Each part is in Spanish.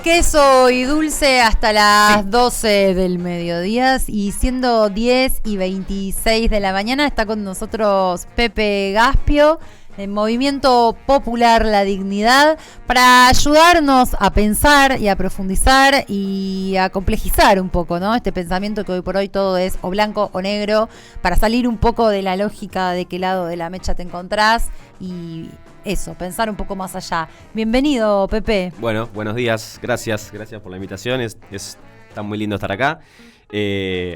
Queso y dulce hasta las 12 del mediodía, y siendo 10:26 de la mañana está con nosotros Pepe Gaspio, del Movimiento Popular La Dignidad, para ayudarnos a pensar y a profundizar y a complejizar un poco, ¿no? Este pensamiento que hoy por hoy todo es o blanco o negro, para salir un poco de la lógica de qué lado de la mecha te encontrás y eso, pensar un poco más allá. Bienvenido, Pepe. Bueno, buenos días, gracias por la invitación, está muy lindo estar acá.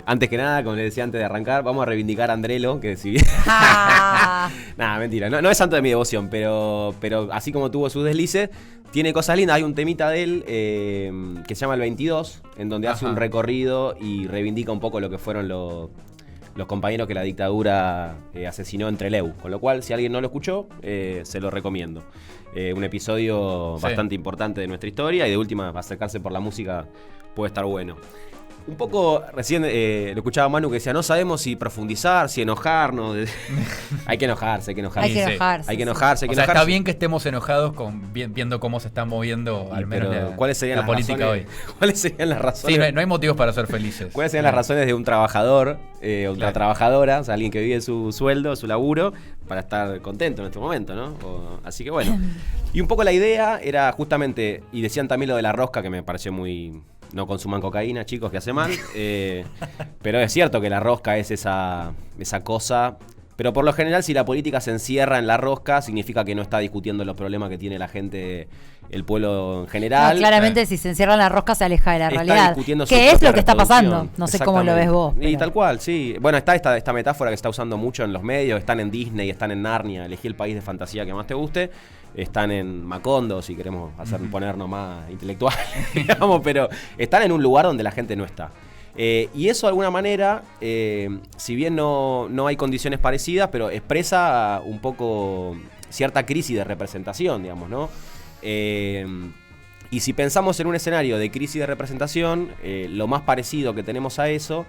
Antes que nada, como les decía antes de arrancar, vamos a reivindicar a Andrelo, que si bien... Nada, mentira, no es santo de mi devoción, pero así como tuvo sus deslices, tiene cosas lindas. Hay un temita de él que se llama El 22, en donde hace un recorrido y reivindica un poco lo que fueron los compañeros que la dictadura asesinó en Trelew. Con lo cual, si alguien no lo escuchó, se lo recomiendo. Un episodio bastante importante de nuestra historia, y de última, acercarse por la música puede estar bueno. Un poco, recién lo escuchaba Manu que decía, no sabemos si profundizar, si enojarnos. Hay que enojarse. Hay que enojarse. Está bien que estemos enojados viendo cómo se está moviendo al menos ¿cuáles serían la política hoy? ¿Cuáles serían las razones? Sí, no hay motivos para ser felices. ¿Cuáles serían las razones de un trabajador o una trabajadora, o sea, alguien que vive su sueldo, su laburo, para estar contento en este momento, ¿no? Así que bueno. Y un poco la idea era justamente, y decían también lo de la rosca, que me pareció muy... No consuman cocaína, chicos, que hace mal. Pero es cierto que la rosca es esa cosa. Pero por lo general, si la política se encierra en la rosca, significa que no está discutiendo los problemas que tiene la gente, el pueblo en general. No, claramente, si se encierra en la rosca, se aleja de la está realidad. ¿Qué es lo que está pasando? No sé cómo lo ves vos. Pero... Y tal cual, sí. Bueno, está esta metáfora que se está usando mucho en los medios. Están en Disney, están en Narnia. Elegí el país de fantasía que más te guste. Están en Macondo, si queremos ponernos más intelectuales, digamos, pero están en un lugar donde la gente no está. Y eso de alguna manera, si bien no hay condiciones parecidas, pero expresa un poco cierta crisis de representación, digamos, ¿no? Y si pensamos en un escenario de crisis de representación, lo más parecido que tenemos a eso,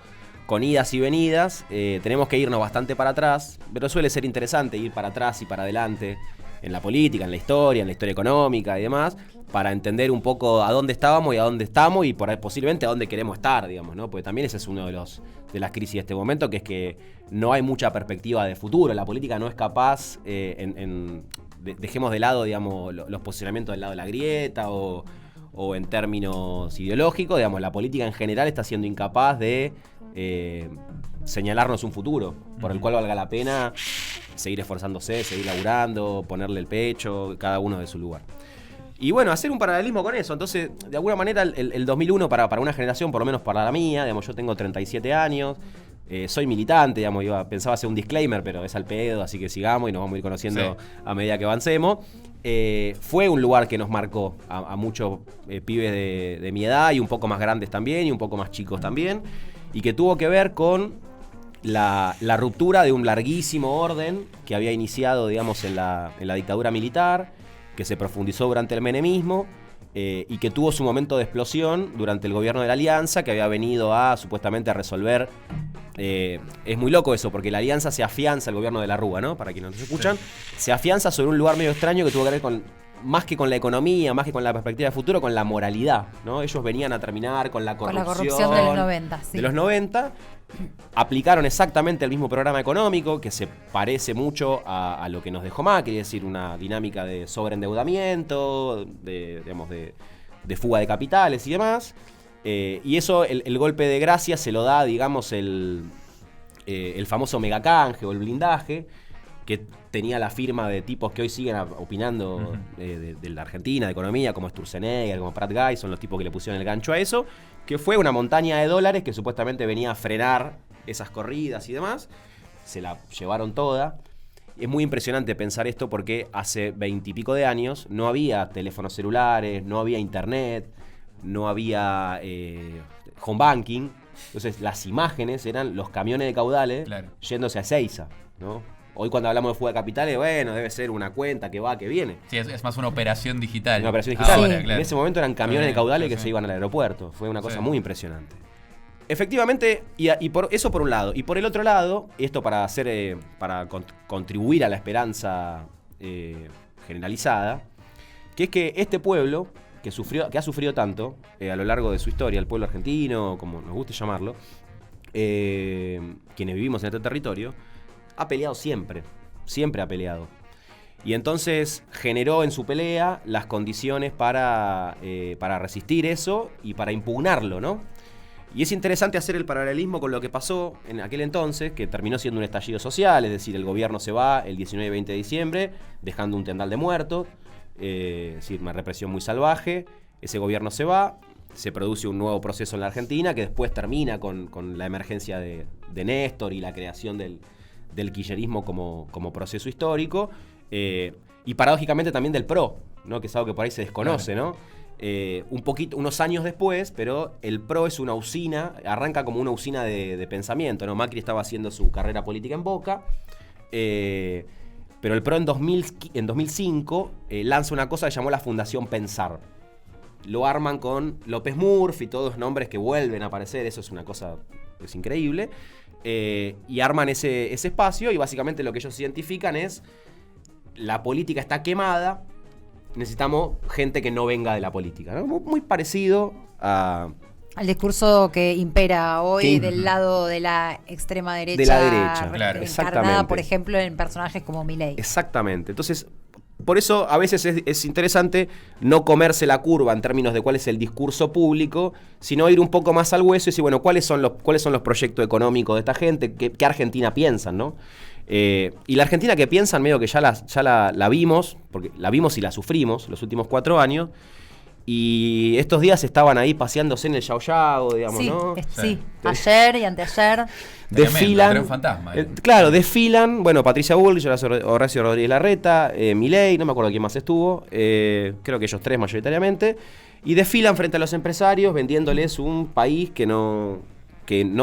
con idas y venidas, tenemos que irnos bastante para atrás, pero suele ser interesante ir para atrás y para adelante en la política, en la historia económica y demás, para entender un poco a dónde estábamos y a dónde estamos y posiblemente a dónde queremos estar, digamos, ¿no? Porque también ese es uno de las crisis de este momento, que es que no hay mucha perspectiva de futuro. La política no es capaz, dejemos de lado, digamos, los posicionamientos del lado de la grieta o en términos ideológicos, digamos, la política en general está siendo incapaz de señalarnos un futuro por el cual valga la pena seguir esforzándose, seguir laburando, ponerle el pecho, cada uno de su lugar. Y bueno, hacer un paralelismo con eso. Entonces, de alguna manera, el 2001 para una generación, por lo menos para la mía, digamos, yo tengo 37 años, soy militante, digamos, pensaba hacer un disclaimer, pero es al pedo, así que sigamos y nos vamos a ir conociendo a medida que avancemos. Fue un lugar que nos marcó a muchos pibes de mi edad, y un poco más grandes también, y un poco más chicos también, y que tuvo que ver con la ruptura de un larguísimo orden que había iniciado, digamos, en la dictadura militar, que se profundizó durante el menemismo, y que tuvo su momento de explosión durante el gobierno de la Alianza, que había venido supuestamente a resolver. Es muy loco eso, porque la Alianza se afianza, el gobierno de la Rúa, ¿no? Para quienes nos escuchan, se afianza sobre un lugar medio extraño que tuvo que ver más que con la economía, más que con la perspectiva de futuro, con la moralidad, ¿no? Ellos venían a terminar con la corrupción de los 90, sí. De los 90, aplicaron exactamente el mismo programa económico, que se parece mucho a lo que nos dejó Macri, es decir, una dinámica de sobreendeudamiento, de fuga de capitales y demás. Y eso, el golpe de gracia se lo da, digamos, el famoso megacanje o el blindaje, que tenía la firma de tipos que hoy siguen opinando de la Argentina, de economía, como Sturzenegger, como Prat Guy, son los tipos que le pusieron el gancho a eso, que fue una montaña de dólares que supuestamente venía a frenar esas corridas y demás. Se la llevaron toda. Es muy impresionante pensar esto, porque hace 20 y pico de años no había teléfonos celulares, no había internet, no había home banking. Entonces las imágenes eran los camiones de caudales yéndose a Ezeiza, ¿no? Hoy cuando hablamos de fuga de capitales, bueno, debe ser una cuenta que va, que viene. Sí, es más una operación digital. Una operación digital. Ahora, En ese momento eran camiones de caudales que se iban al aeropuerto. Fue una cosa muy impresionante. Efectivamente, y por eso por un lado. Y por el otro lado, esto para contribuir a la esperanza generalizada, que es que este pueblo, que ha sufrido tanto a lo largo de su historia, el pueblo argentino, como nos guste llamarlo, quienes vivimos en este territorio, ha peleado siempre ha peleado. Y entonces generó en su pelea las condiciones para resistir eso y para impugnarlo, ¿no? Y es interesante hacer el paralelismo con lo que pasó en aquel entonces, que terminó siendo un estallido social, es decir, el gobierno se va el 19 y 20 de diciembre, dejando un tendal de muertos, es decir, una represión muy salvaje. Ese gobierno se va, se produce un nuevo proceso en la Argentina, que después termina con la emergencia de Néstor y la creación del kirchnerismo como proceso histórico, y paradójicamente también del PRO, ¿no? Que es algo que por ahí se desconoce, claro, ¿no? Unos años después, pero el PRO es una usina, arranca como una usina de pensamiento, ¿no? Macri estaba haciendo su carrera política en Boca, pero el PRO en 2005 lanza una cosa que llamó la Fundación Pensar. Lo arman con López Murphy y todos nombres que vuelven a aparecer, eso es una cosa, es increíble, y arman ese espacio, y básicamente lo que ellos identifican es: la política está quemada, necesitamos gente que no venga de la política, ¿no? Muy parecido al discurso que impera hoy del lado de la extrema derecha. De la derecha, claro. Encarnada, por ejemplo, en personajes como Milei. Exactamente. Entonces, por eso a veces es interesante no comerse la curva en términos de cuál es el discurso público, sino ir un poco más al hueso y decir, bueno, ¿cuáles son los proyectos económicos de esta gente? ¿Qué Argentina piensan, no? Y la Argentina que piensan, medio que ya la vimos, porque la vimos y la sufrimos los últimos 4 años, y estos días estaban ahí paseándose en el Yao Yao, digamos, sí, ¿no? Sí, ayer y anteayer. Desfilan. Fantasma, claro, desfilan, bueno, Patricia Bullrich, Horacio Rodríguez Larreta, Milei, no me acuerdo quién más estuvo, creo que ellos 3 mayoritariamente, y desfilan frente a los empresarios vendiéndoles un país que no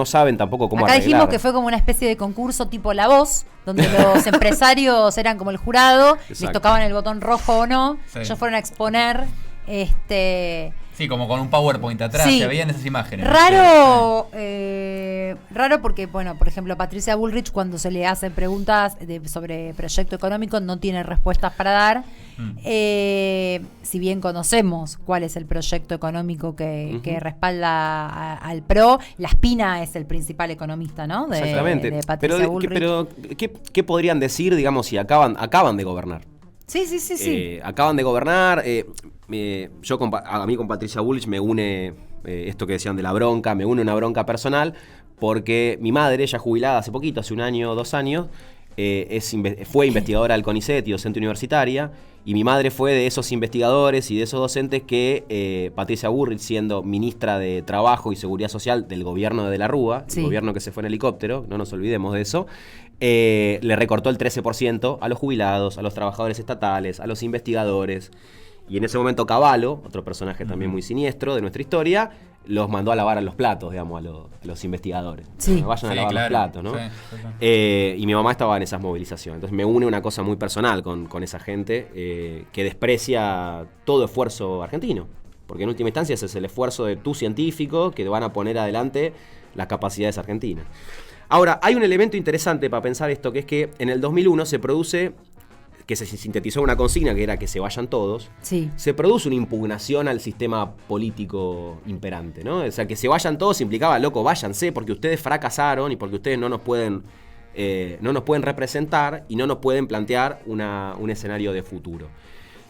saben tampoco cómo Acá arreglar. dijimos que fue como una especie de concurso tipo La Voz, donde los empresarios eran como el jurado, les tocaban el botón rojo o no, sí. Ellos fueron a exponer. Sí, como con un PowerPoint atrás, sí. Se veían esas imágenes. Raro, raro porque, bueno, por ejemplo, Patricia Bullrich, cuando se le hacen preguntas sobre proyecto económico, no tiene respuestas para dar. Si bien conocemos cuál es el proyecto económico que respalda al PRO, La Espina es el principal economista, ¿no? Exactamente. De Patricia Bullrich. Pero ¿qué podrían decir, digamos, si acaban de gobernar? Sí. Acaban de gobernar. A mí con Patricia Bullrich me une esto que decían de la bronca, me une una bronca personal, porque mi madre, ya jubilada hace poquito, hace 1 año o 2 años, fue investigadora del CONICET y docente universitaria, y mi madre fue de esos investigadores y de esos docentes que Patricia Bullrich, siendo ministra de Trabajo y Seguridad Social del gobierno de la Rúa, el gobierno que se fue en helicóptero, no nos olvidemos de eso, le recortó el 13% a los jubilados, a los trabajadores estatales, a los investigadores. Y en ese momento Cavallo, otro personaje también muy siniestro de nuestra historia, los mandó a lavar a los platos, digamos, a los investigadores. Sí. Vayan a lavar los platos, ¿no? Sí. Y mi mamá estaba en esas movilizaciones. Entonces me une una cosa muy personal con esa gente que desprecia todo esfuerzo argentino. Porque en última instancia ese es el esfuerzo de tu científico que van a poner adelante las capacidades argentinas. Ahora, hay un elemento interesante para pensar esto, que es que en el 2001 se produce, que se sintetizó una consigna que era que se vayan todos, se produce una impugnación al sistema político imperante, ¿no? O sea, que se vayan todos implicaba, loco, váyanse, porque ustedes fracasaron y porque ustedes no nos pueden representar y no nos pueden plantear un escenario de futuro.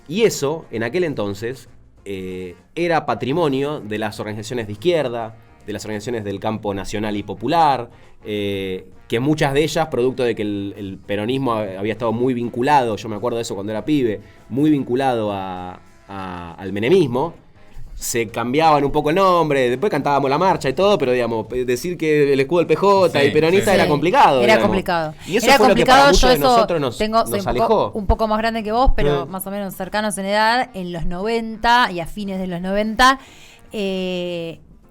Y eso, en aquel entonces, era patrimonio de las organizaciones de izquierda, de las organizaciones del campo nacional y popular, que muchas de ellas, producto de que el peronismo había estado muy vinculado, yo me acuerdo de eso cuando era pibe, muy vinculado al menemismo, se cambiaban un poco el nombre, después cantábamos la marcha y todo, pero digamos, decir que el escudo del PJ y peronista era complicado. Era complicado. Y eso fue lo que para muchos de nosotros nos alejó. Un poco más grande que vos, pero más o menos cercanos en edad, en los 90 y a fines de los 90,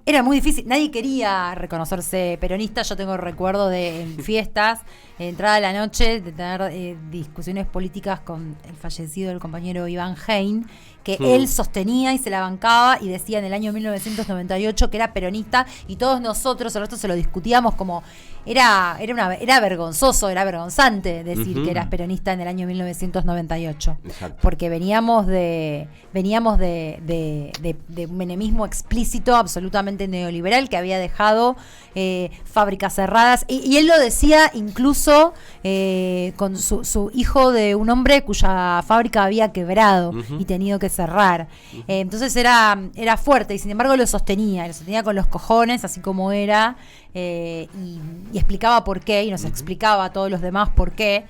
era muy difícil, nadie quería reconocerse peronista. Yo tengo recuerdo de en fiestas, entrada a la noche, de tener discusiones políticas con el fallecido del compañero Iván Hein, que él sostenía y se la bancaba y decía en el año 1998 que era peronista, y todos nosotros, el resto se lo discutíamos como era vergonzoso, era vergonzante decir que eras peronista en el año 1998. Exacto. Porque veníamos de un menemismo explícito, absolutamente neoliberal, que había dejado fábricas cerradas, y él lo decía incluso con su hijo de un hombre cuya fábrica había quebrado y tenido que cerrar. Entonces era fuerte, y sin embargo lo sostenía con los cojones, así como era, y explicaba por qué, y nos explicaba a todos los demás por qué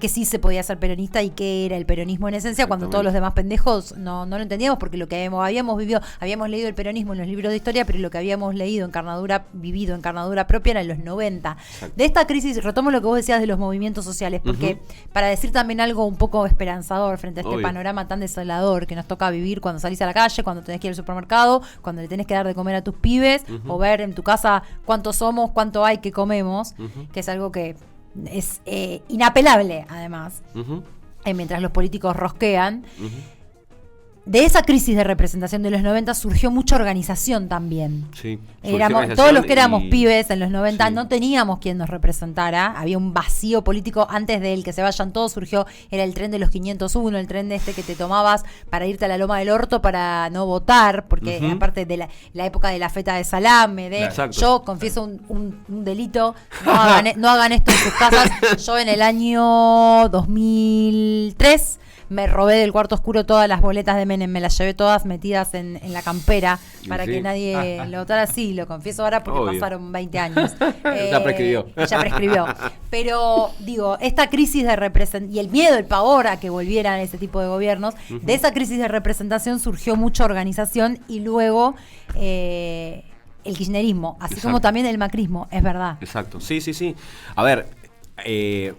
sí se podía ser peronista y qué era el peronismo en esencia, cuando todos los demás pendejos no lo entendíamos, porque lo que habíamos vivido, habíamos leído el peronismo en los libros de historia, pero lo que habíamos leído vivido en carnadura propia era en los 90. Exacto. De esta crisis, retomo lo que vos decías de los movimientos sociales, porque para decir también algo un poco esperanzador frente a este panorama tan desolador que nos toca vivir cuando salís a la calle, cuando tenés que ir al supermercado, cuando le tenés que dar de comer a tus pibes, o ver en tu casa cuántos somos, cuánto hay, qué comemos, que es algo que es inapelable, además, mientras los políticos rosquean. De esa crisis de representación de los 90 surgió mucha organización también. Sí. Todos los que éramos pibes en los 90 no teníamos quien nos representara. Había un vacío político antes de que se vayan todos. Era el tren de los 501, el tren de que te tomabas para irte a la Loma del Orto para no votar, porque aparte de la época de la feta de salame, yo confieso un delito, no hagan esto en sus casas. Yo en el año 2003 me robé del cuarto oscuro todas las boletas de Menem, me las llevé todas metidas en la campera para que nadie lo votara. Sí, lo confieso ahora porque pasaron 20 años. Ya prescribió. Ya prescribió. Pero digo, esta crisis de representación y el miedo, el pavor a que volvieran ese tipo de gobiernos, de esa crisis de representación surgió mucha organización, y luego el kirchnerismo, así como también el macrismo, es verdad. Exacto, sí. A ver,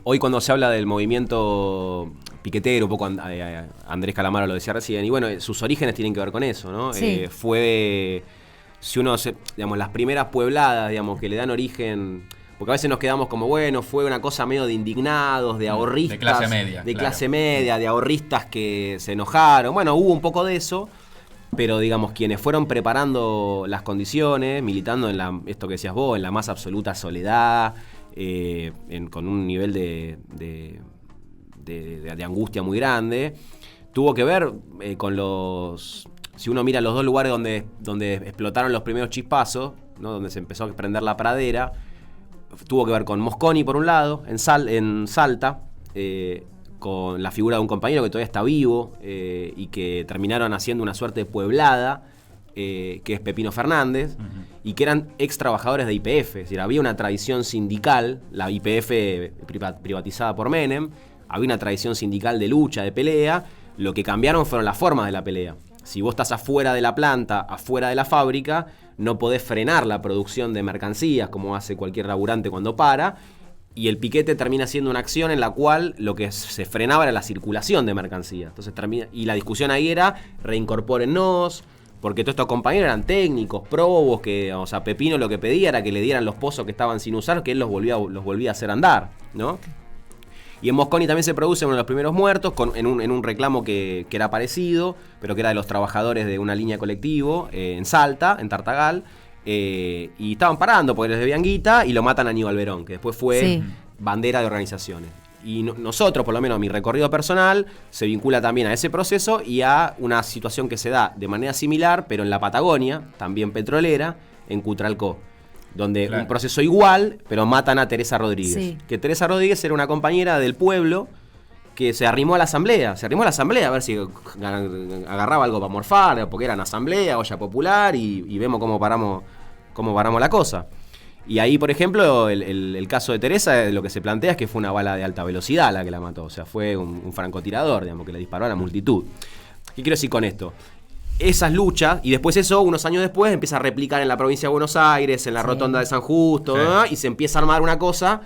hoy cuando se habla del movimiento piquetero, un poco Andrés Calamaro lo decía recién, y bueno, sus orígenes tienen que ver con eso, ¿no? Sí. Si uno, digamos, las primeras puebladas, digamos, que le dan origen, porque a veces nos quedamos como, bueno, fue una cosa medio de indignados, de ahorristas. De clase media. Clase media, de ahorristas que se enojaron. Bueno, hubo un poco de eso, pero digamos, quienes fueron preparando las condiciones, militando en esto que decías vos, en la más absoluta soledad, con un nivel de angustia muy grande, tuvo que ver con si uno mira los dos lugares donde explotaron los primeros chispazos, ¿no? Donde se empezó a prender la pradera, tuvo que ver con Mosconi por un lado, en Salta, con la figura de un compañero que todavía está vivo, y que terminaron haciendo una suerte de pueblada, que es Pepino Fernández, y que eran ex trabajadores de YPF. Es decir, había una tradición sindical, la YPF privatizada por Menem, había una tradición sindical de lucha, de pelea. Lo que cambiaron fueron las formas de la pelea. Si vos estás afuera de la planta, afuera de la fábrica, no podés frenar la producción de mercancías como hace cualquier laburante cuando para, y el piquete termina siendo una acción en la cual lo que se frenaba era la circulación de mercancías. Entonces y la discusión ahí era reincorpórennos, porque todos estos compañeros eran técnicos, probos, que, o sea, Pepino lo que pedía era que le dieran los pozos que estaban sin usar, que él los volvía a hacer andar, ¿no? Y en Mosconi también se produce uno de los primeros muertos, en un reclamo que era parecido, pero que era de los trabajadores de una línea de colectivo, en Salta, en Tartagal, y estaban parando porque les debían guita, y lo matan a Aníbal Verón, que después fue bandera de organizaciones. Y nosotros, por lo menos mi recorrido personal, se vincula también a ese proceso y a una situación que se da de manera similar, pero en la Patagonia, también petrolera, en Cutralcó, donde un proceso igual, pero matan a Teresa Rodríguez. Sí. Que Teresa Rodríguez era una compañera del pueblo que se arrimó a la asamblea. Se arrimó a la asamblea a ver si agarraba algo para morfar, porque era una asamblea, olla popular, y vemos cómo paramos la cosa. Y ahí, por ejemplo, el caso de Teresa, lo que se plantea es que fue una bala de alta velocidad la que la mató. O sea, fue un francotirador, digamos, que le disparó a la multitud. ¿Qué quiero decir con esto? Esas luchas, y después eso, unos años después, empieza a replicar en la provincia de Buenos Aires, en la rotonda de San Justo, ¿no? Y se empieza a armar una cosa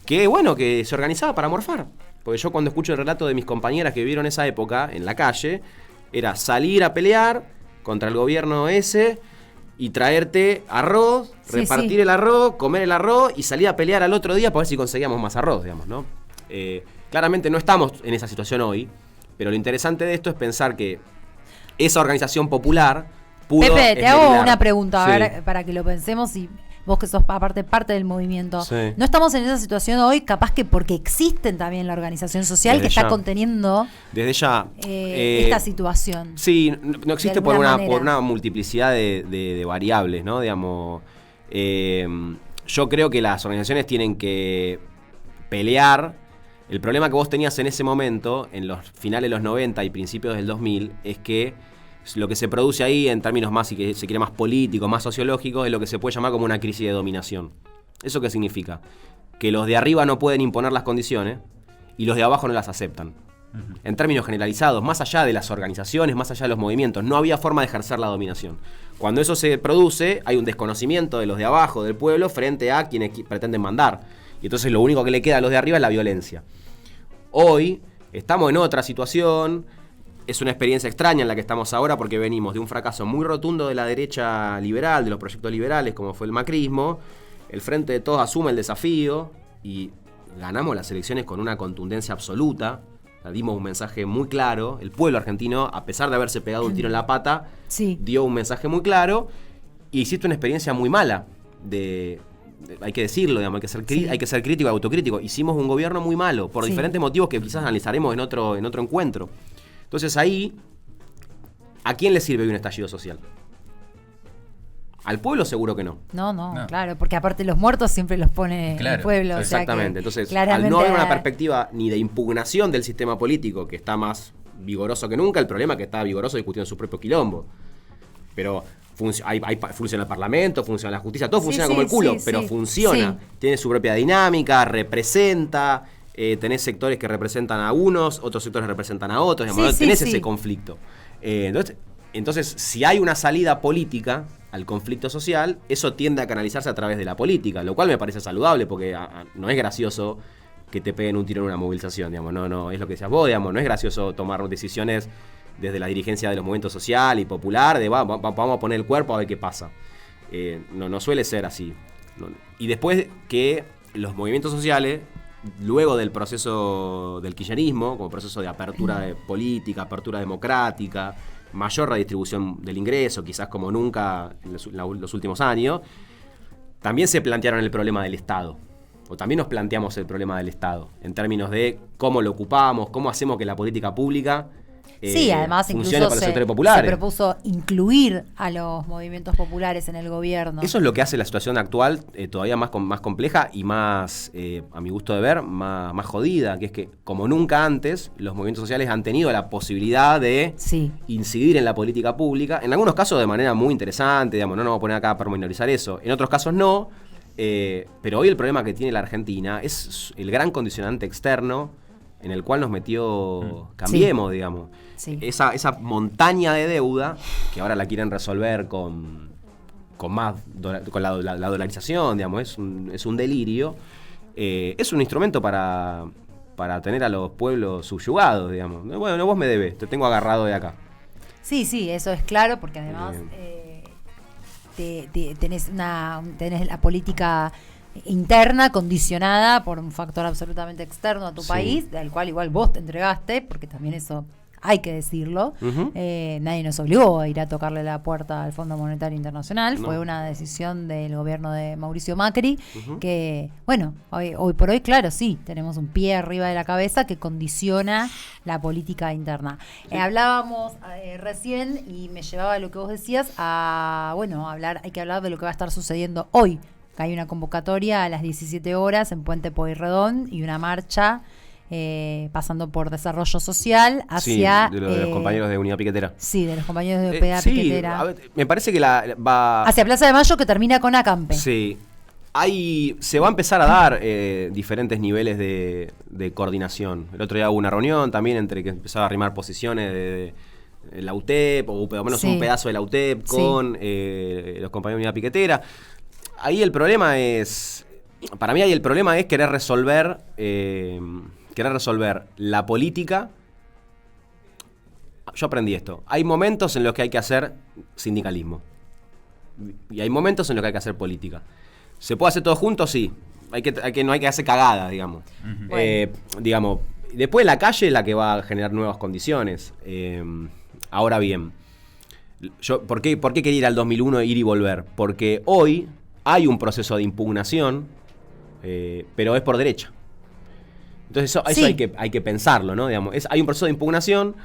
que, bueno, que se organizaba para morfar. Porque yo cuando escucho el relato de mis compañeras que vivieron esa época en la calle, era salir a pelear contra el gobierno ese y traerte arroz, repartir el arroz, comer el arroz y salir a pelear al otro día para ver si conseguíamos más arroz, digamos, ¿no? Claramente no estamos en esa situación hoy, pero lo interesante de esto es pensar que esa organización popular pudo... Pepe, te hago esmerilar. una pregunta, a Sí. ver, para que lo pensemos y vos que sos aparte parte del movimiento. Sí. ¿No estamos en esa situación hoy, capaz que porque existen también la organización social Desde que está ya. conteniendo Desde ya... esta situación? Sí, no existe De por alguna una, manera. por una multiplicidad de variables, ¿no? Digamos, yo creo que las organizaciones tienen que pelear. El problema que vos tenías en ese momento, en los finales de los 90 y principios del 2000, es que lo que se produce ahí, en términos más, si que se quiere más políticos, más sociológicos, es lo que se puede llamar como una crisis de dominación. ¿Eso qué significa? Que los de arriba no pueden imponer las condiciones y los de abajo no las aceptan. En términos generalizados, más allá de las organizaciones, más allá de los movimientos, no había forma de ejercer la dominación. Cuando eso se produce, hay un desconocimiento de los de abajo, del pueblo, frente a quienes pretenden mandar. Y entonces lo único que le queda a los de arriba es la violencia. Hoy estamos en otra situación, es una experiencia extraña en la que estamos ahora porque venimos de un fracaso muy rotundo de la derecha liberal, de los proyectos liberales, como fue el macrismo. El Frente de Todos asume el desafío y ganamos las elecciones con una contundencia absoluta. Dimos un mensaje muy claro. El pueblo argentino, a pesar de haberse pegado un tiro en la pata, Sí. dio un mensaje muy claro. Y hiciste una experiencia muy mala hay que decirlo, digamos, hay que ser crítico y autocrítico. Hicimos un gobierno muy malo, por Sí. diferentes motivos que quizás analizaremos en otro encuentro. Entonces ahí, ¿a quién le sirve hoy un estallido social? ¿Al pueblo? Seguro que no. No, No. claro, porque aparte los muertos siempre los pone Claro, el pueblo. o sea que Exactamente. Entonces, claramente al no haber una perspectiva ni de impugnación del sistema político, que está más vigoroso que nunca, el problema es que está vigoroso discutiendo su propio quilombo. Pero funciona el Parlamento, funciona la justicia, todo Sí, funciona sí, como el culo, sí, pero sí. funciona. Sí. Tiene su propia dinámica, representa, tenés sectores que representan a unos, otros sectores representan a otros, digamos, Sí, ¿no? sí, Tenés sí. ese conflicto. Entonces, si hay una salida política al conflicto social, eso tiende a canalizarse a través de la política, lo cual me parece saludable, porque no es gracioso que te peguen un tiro en una movilización, digamos, no es lo que decías vos, digamos, no es gracioso tomar decisiones desde la dirigencia de los movimientos social y popular, de vamos a poner el cuerpo a ver qué pasa. No suele ser así. Y después que los movimientos sociales, luego del proceso del kirchnerismo, como proceso de apertura de política, apertura democrática, mayor redistribución del ingreso, quizás como nunca en los últimos años, también se plantearon el problema del Estado. O también nos planteamos el problema del Estado, en términos de cómo lo ocupamos, cómo hacemos que la política pública Sí, además funcione incluso para los se sectores populares. propuso incluir a los movimientos populares en el gobierno. Eso es lo que hace la situación actual todavía más compleja y más, a mi gusto de ver, más jodida, que es que como nunca antes los movimientos sociales han tenido la posibilidad de Sí. incidir en la política pública, en algunos casos de manera muy interesante, digamos, no nos vamos a poner acá a pormenorizar eso, en otros casos no, pero hoy el problema que tiene la Argentina es el gran condicionante externo en el cual nos metió Cambiemos, digamos. Sí. Esa montaña de deuda que ahora la quieren resolver con la dolarización, digamos, es un delirio. Es un instrumento para tener a los pueblos subyugados, digamos. Bueno, vos me debes, te tengo agarrado de acá. Sí, eso es claro, porque además tenés la política interna condicionada por un factor absolutamente externo a tu Sí. país, del cual igual vos te entregaste, porque también eso hay que decirlo. Ujú. Nadie nos obligó a ir a tocarle la puerta al Fondo Monetario Internacional, No. fue una decisión del gobierno de Mauricio Macri, Ujú. que, bueno, hoy por hoy, claro, sí, tenemos un pie arriba de la cabeza que condiciona la política interna. Hablábamos recién y me llevaba a lo que vos decías a, bueno, hay que hablar de lo que va a estar sucediendo hoy, que hay una convocatoria a las 17 horas en Puente Pueyrredón y una marcha pasando por Desarrollo Social hacia... Sí, de los compañeros de Unidad Piquetera. Sí, de los compañeros de OPA Sí, Piquetera. a ver, me parece que va... Hacia Plaza de Mayo, que termina con Acampe. Sí. Se va a empezar a dar diferentes niveles de coordinación. El otro día hubo una reunión también entre que empezaba a arrimar posiciones de la UTEP, o por lo menos Sí. un pedazo de la UTEP Sí. con los compañeros de Unidad Piquetera. Ahí el problema es... Para mí ahí el problema es querer resolver la política. Yo aprendí esto. Hay momentos en los que hay que hacer sindicalismo. Y hay momentos en los que hay que hacer política. ¿Se puede hacer todo junto? Sí. No hay que hacer cagada, digamos. Bueno. Digamos, después la calle es la que va a generar nuevas condiciones. Ahora bien, ¿Por qué quería ir al 2001, ir y volver? Porque hoy hay un proceso de impugnación, pero es por derecha. Entonces eso hay que pensarlo, ¿no? Digamos, hay un proceso de impugnación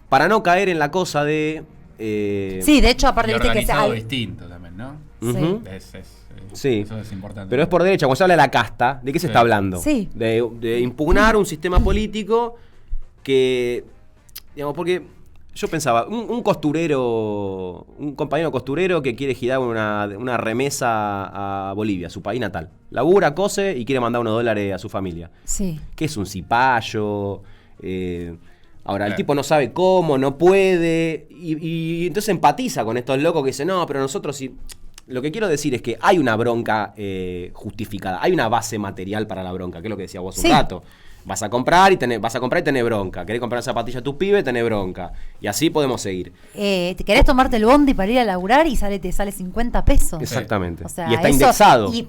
para no caer en la cosa de... sí, de hecho, aparte viste que se distinto también, ¿no? Uh-huh. Sí. Eso es importante. Pero es por derecha. Cuando se habla de la casta, ¿de qué se está hablando? Sí. De impugnar un sistema político que... Digamos, porque yo pensaba, un costurero, un compañero costurero que quiere girar una remesa a Bolivia, su país natal. Labura, cose y quiere mandar unos dólares a su familia. Sí. ¿Qué es un cipayo? Ahora, el tipo no sabe cómo, no puede, y entonces empatiza con estos locos que dicen, no, pero nosotros sí... Lo que quiero decir es que hay una bronca justificada, hay una base material para la bronca, que es lo que decía vos un rato. Vas a comprar y tenés bronca. Querés comprar una zapatilla a tu pibe, tenés bronca. Y así podemos seguir. Te querés tomarte el bondi para ir a laburar y te sale 50 pesos. Exactamente. O sea, y está indexado. Y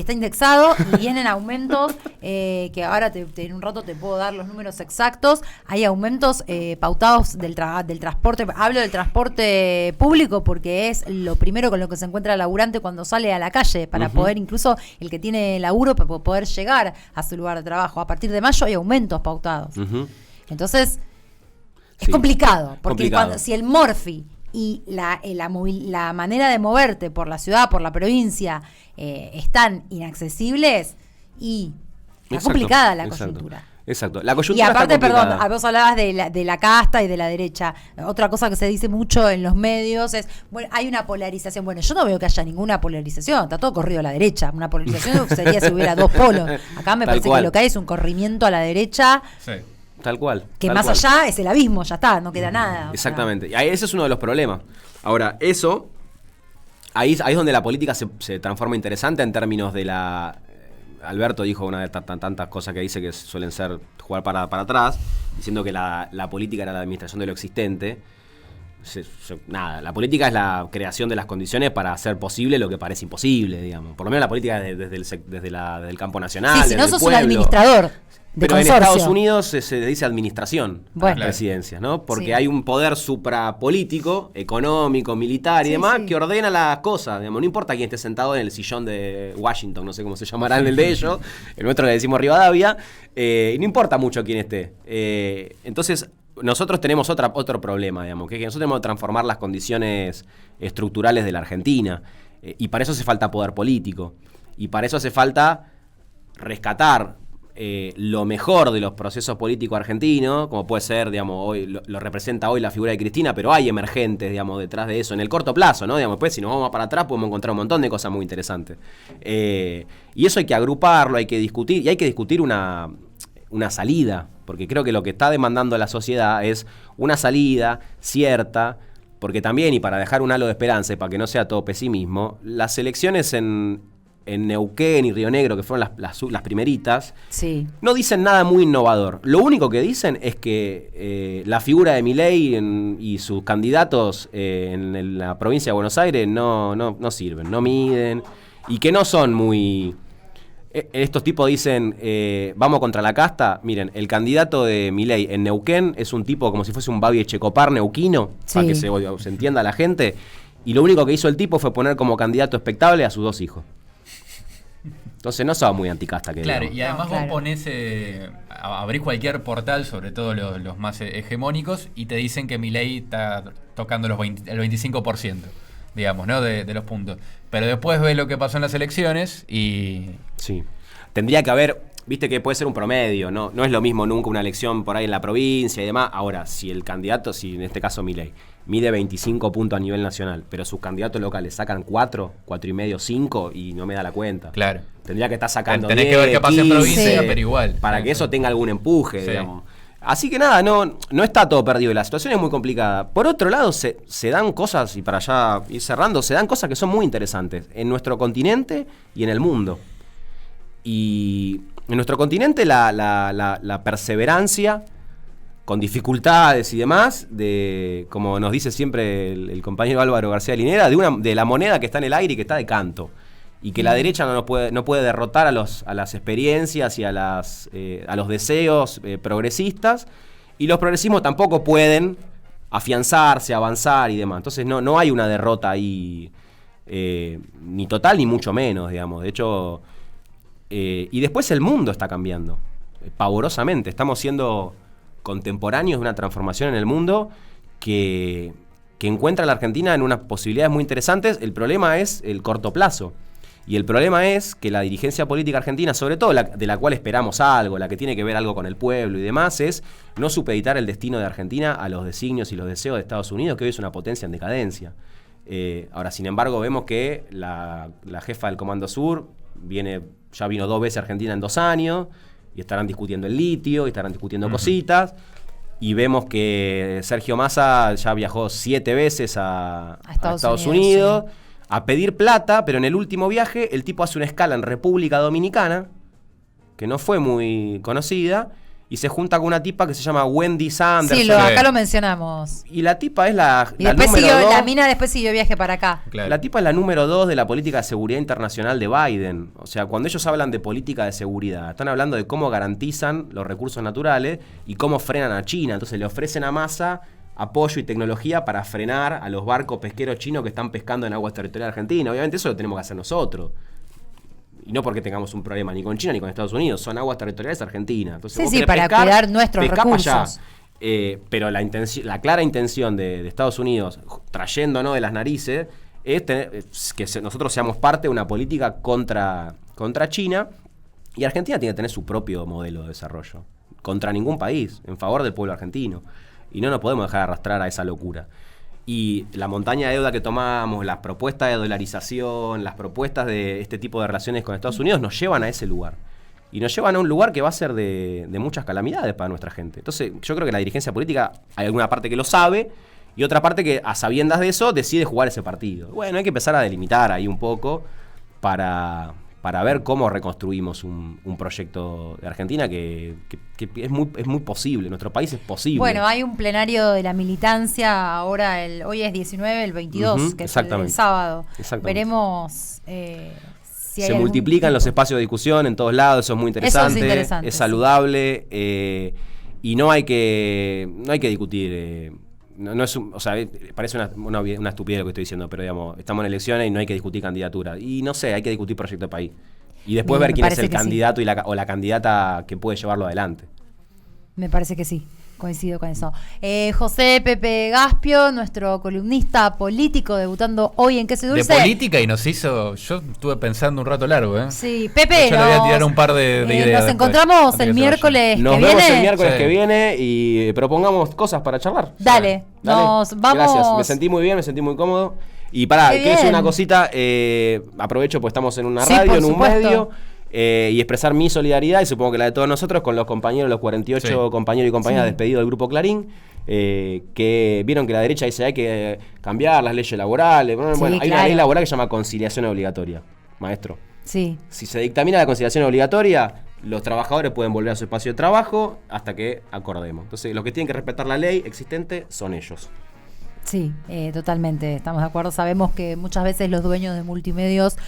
está indexado y vienen aumentos que ahora en un rato te puedo dar los números exactos. Hay aumentos pautados del transporte. Hablo del transporte público porque es lo primero con lo que se encuentra el laburante cuando sale a la calle para poder, incluso el que tiene laburo, para poder llegar a su lugar de trabajo. A partir de mayo hay aumentos pautados. Entonces, es complicado. Porque si el Morphy y la manera de moverte por la ciudad, por la provincia, están inaccesibles, y está complicada la coyuntura. Exacto. La coyuntura y aparte, está complicada. perdón, vos hablabas de la casta y de la derecha. Otra cosa que se dice mucho en los medios es, bueno, hay una polarización. Bueno, yo no veo que haya ninguna polarización. Está todo corrido a la derecha. Una polarización sería si hubiera dos polos. Acá me parece que lo que hay es un corrimiento a la derecha. Sí. Tal cual. Que más allá es el abismo, ya está, no queda nada. Exactamente. Y ese es uno de los problemas. Ahora, ahí es donde la política se transforma interesante en términos de la... Alberto dijo una de tantas cosas que dice que suelen ser jugar para atrás, diciendo que la política era la administración de lo existente. Nada, la política es la creación de las condiciones para hacer posible lo que parece imposible, digamos. Por lo menos la política desde el campo nacional. Sí, si no sos un administrador. Pero consorcio. En Estados Unidos se dice administración a las presidencias, ¿no? Porque hay un poder suprapolítico, económico, militar y demás, que ordena las cosas. Digamos, no importa quién esté sentado en el sillón de Washington, no sé cómo se llamará el de ellos, el nuestro le decimos Rivadavia, no importa mucho quién esté. Entonces, nosotros tenemos otro problema, digamos, que es que nosotros tenemos que transformar las condiciones estructurales de la Argentina, y para eso hace falta poder político, y para eso hace falta rescatar lo mejor de los procesos políticos argentinos, como puede ser, digamos, hoy lo representa hoy la figura de Cristina, pero hay emergentes, digamos, detrás de eso, en el corto plazo, ¿no? Digamos, después si nos vamos para atrás podemos encontrar un montón de cosas muy interesantes. Y eso hay que agruparlo, hay que discutir, y hay que discutir una salida, porque creo que lo que está demandando la sociedad es una salida cierta, porque también, y para dejar un halo de esperanza y para que no sea todo pesimismo, las elecciones en Neuquén y Río Negro, que fueron las primeritas, no dicen nada muy innovador. Lo único que dicen es que la figura de Milei y sus candidatos en la provincia de Buenos Aires no sirven, no miden, y que no son muy... Estos tipos dicen, vamos contra la casta. Miren, el candidato de Milei en Neuquén es un tipo como si fuese un Babi Echecopar neuquino, para que se entienda la gente, y lo único que hizo el tipo fue poner como candidato expectable a sus 2 hijos. Entonces no sos muy anticasta. Claro, digamos. Y además vos ponés, abrís cualquier portal, sobre todo los más hegemónicos, y te dicen que Milei está tocando el 25%, digamos, ¿no? De los puntos. Pero después ves lo que pasó en las elecciones y... Sí. Tendría que haber, viste que puede ser un promedio, no es lo mismo nunca una elección por ahí en la provincia y demás. Ahora, si el candidato, si en este caso Milei, mide 25 puntos a nivel nacional, pero sus candidatos locales sacan 4 y medio, 5 y no me da la cuenta. Claro. Tendría que estar sacando Tenés 10, que ver qué pasa en provincia, pero igual. Para que eso tenga algún empuje, digamos. Así que nada, no está todo perdido. La situación es muy complicada. Por otro lado, se dan cosas, y para ya ir cerrando, se dan cosas que son muy interesantes en nuestro continente y en el mundo. Y en nuestro continente la perseverancia, con dificultades y demás, como nos dice siempre el compañero Álvaro García Linera, de la moneda que está en el aire y que está de canto. Y que la derecha no puede derrotar a las experiencias y a los deseos progresistas, y los progresismos tampoco pueden afianzarse, avanzar y demás. Entonces no hay una derrota ahí, ni total ni mucho menos, digamos. De hecho, y después el mundo está cambiando, pavorosamente. Estamos siendo contemporáneos de una transformación en el mundo que encuentra a la Argentina en unas posibilidades muy interesantes. El problema es el corto plazo. Y el problema es que la dirigencia política argentina, sobre todo de la cual esperamos algo, la que tiene que ver algo con el pueblo y demás, es no supeditar el destino de Argentina a los designios y los deseos de Estados Unidos, que hoy es una potencia en decadencia. Ahora, sin embargo, vemos que la jefa del Comando Sur ya vino 2 veces a Argentina en 2 años, y estarán discutiendo el litio, y estarán discutiendo cositas. Y vemos que Sergio Massa ya viajó 7 veces a Estados Unidos. Sí. A pedir plata, pero en el último viaje el tipo hace una escala en República Dominicana, que no fue muy conocida, y se junta con una tipa que se llama Wendy Sanderson. Sí, acá lo mencionamos. Y la tipa es la después número 2. La mina después siguió viaje para acá. Claro. La tipa es la número 2 de la política de seguridad internacional de Biden. O sea, cuando ellos hablan de política de seguridad, están hablando de cómo garantizan los recursos naturales y cómo frenan a China. Entonces le ofrecen a Massa apoyo y tecnología para frenar a los barcos pesqueros chinos que están pescando en aguas territoriales argentinas. Obviamente eso lo tenemos que hacer nosotros. Y no porque tengamos un problema ni con China ni con Estados Unidos. Son aguas territoriales argentinas. Entonces, sí, para cuidar nuestros recursos. Pero la clara intención de Estados Unidos, trayéndonos de las narices, es que nosotros seamos parte de una política contra China. Y Argentina tiene que tener su propio modelo de desarrollo. Contra ningún país, en favor del pueblo argentino. Y no nos podemos dejar arrastrar a esa locura. Y la montaña de deuda que tomamos, las propuestas de dolarización, las propuestas de este tipo de relaciones con Estados Unidos nos llevan a ese lugar. Y nos llevan a un lugar que va a ser de muchas calamidades para nuestra gente. Entonces, yo creo que la dirigencia política, hay alguna parte que lo sabe y otra parte que, a sabiendas de eso, decide jugar ese partido. Bueno, hay que empezar a delimitar ahí un poco para ver cómo reconstruimos un proyecto de Argentina que es muy posible. Nuestro país es posible. Bueno, hay un plenario de la militancia ahora, hoy es 19, el 22, que es el sábado. Veremos si se multiplican los espacios de discusión en todos lados, eso es muy interesante, es saludable, y no hay que discutir. No es o sea, parece una estupidez lo que estoy diciendo, pero digamos, estamos en elecciones y no hay que discutir candidatura. Y no sé, hay que discutir proyecto de país. Y después ver quién es el candidato o la candidata que puede llevarlo adelante. Me parece que sí, coincido con eso. José Pepe Gaspio, nuestro columnista político, debutando hoy en ¿Qué se dulce? De política, y nos hizo... Yo estuve pensando un rato largo, ¿eh? Sí, Pepe, yo le voy a tirar un par de ideas. Nos encontramos el miércoles que viene. Nos vemos el miércoles que viene y propongamos cosas para charlar. Dale, nos vamos. Gracias, me sentí muy bien, me sentí muy cómodo. Y quiero decir una cosita, aprovecho pues estamos en una radio, en un medio, y expresar mi solidaridad, y supongo que la de todos nosotros, con los compañeros, los 48 compañeros y compañeras despedidos del Grupo Clarín, que vieron que la derecha dice hay que cambiar las leyes laborales. Bueno, hay una ley laboral que se llama conciliación obligatoria, maestro. Sí. Si se dictamina la conciliación obligatoria, los trabajadores pueden volver a su espacio de trabajo hasta que acordemos. Entonces, los que tienen que respetar la ley existente son ellos. Sí, totalmente, estamos de acuerdo. Sabemos que muchas veces los dueños de multimedios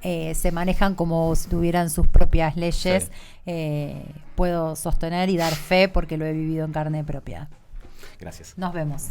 se manejan como si tuvieran sus propias leyes. Sí. Puedo sostener y dar fe porque lo he vivido en carne propia. Gracias. Nos vemos.